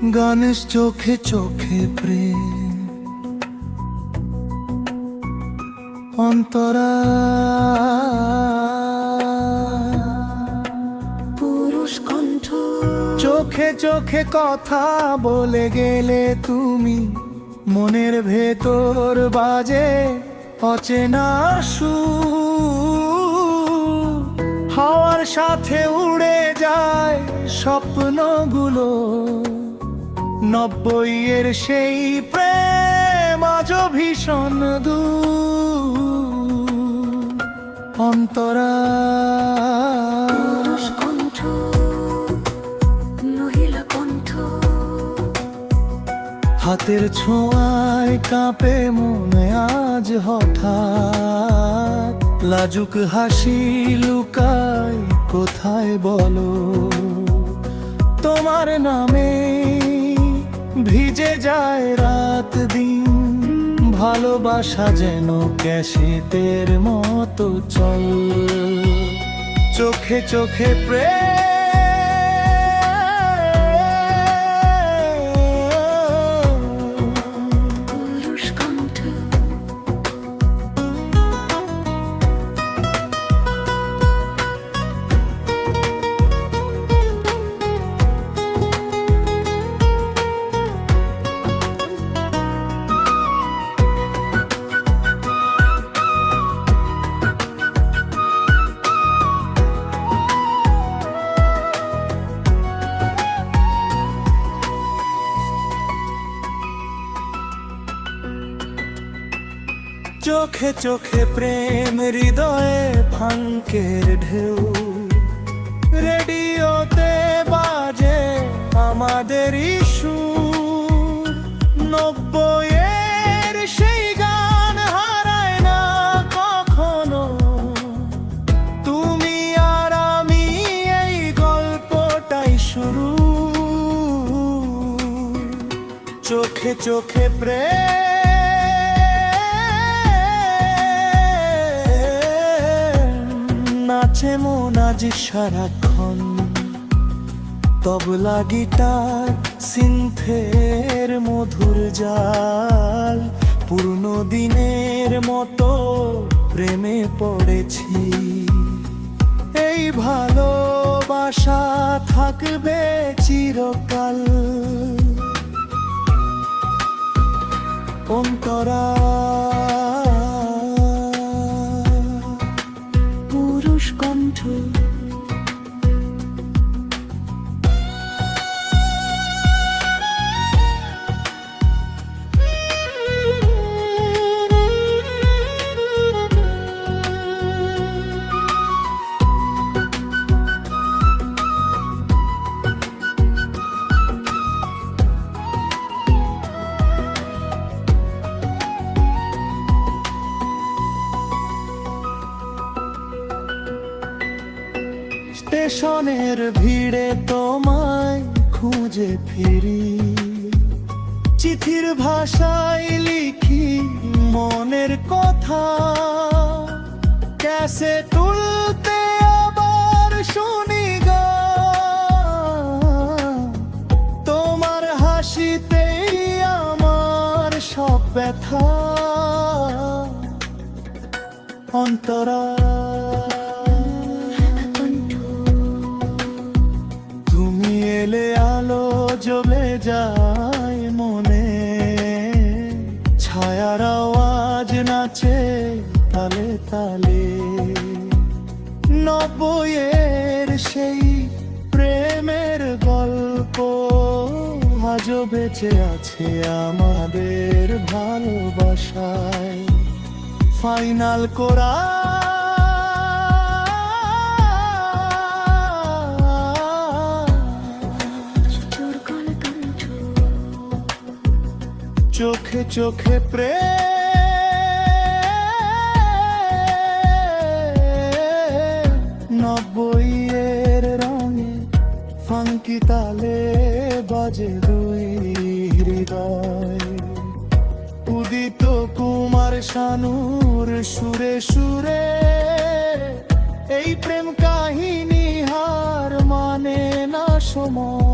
গানের চোখে চোখে প্রেম অন্তরা পুরুষ কণ্ঠ চোখে চোখে কথা বলে গেলে তুমি মনের ভেতর বাজে অচেনা সুর হাওয়ার সাথে উড়ে যায় স্বপ্নগুলো নব্বইয়ের সেই প্রেম আজও ভীষণ দূর অন্তরা পুরুষ কণ্ঠ মহিলা কণ্ঠ হাতের ছোঁয়ায় কাঁপে মনে আজ হঠাৎ লাজুক হাসি লুকায় কোথায় বলো তোমার নামে ভিজে যায় রাত দিন ভালোবাসা যেন ক্যাসেটের মতো চল চোখে চোখে প্রেম পুরুষ কণ্ঠ চোখে চোখে প্রেম হৃদয়ে ফাঙ্কের ঢেউ রেডিওতে বাজে আমাদের সুর নব্বইয়ের সেই গান হারায় না কখনো তুমি আর আমি এই গল্পটাই শুরু চোখে চোখে প্রেম নাচে মন আজ সারাক্ষণ তবলা গিটার সিন্থের মধুর জাল পুরনো দিনের মতো প্রেমে পড়েছি এই ভালোবাসা থাকবে চিরকাল অন্তরা পুরুষ কণ্ঠ স্টেশনের ভিড়ে তোমায় খুঁজে ফিরি চিঠির ভাষায় লিখি মনের কথা ক্যাসে তুলতে আবার শুনি গান তোমার হাসিতেই আমার সব ব্যথা অন্তরা তুমি এলে আলো জ্বলে যায় মনে ছায়ার আওয়াজ নাচে তালে তালে নব্বইয়ের সেই প্রেমের গল্প আজও বেঁচে আছে আমাদের ভালোবাসায় ফাইনাল করা চোখে চোখে প্রেম নব্বইয়ের রঙে ফাঙ্কি তালে বাজে দুই হৃদয় উদিত কুমার শানুর সুরে সুরে এই প্রেম কাহিনী হার মানে না সময়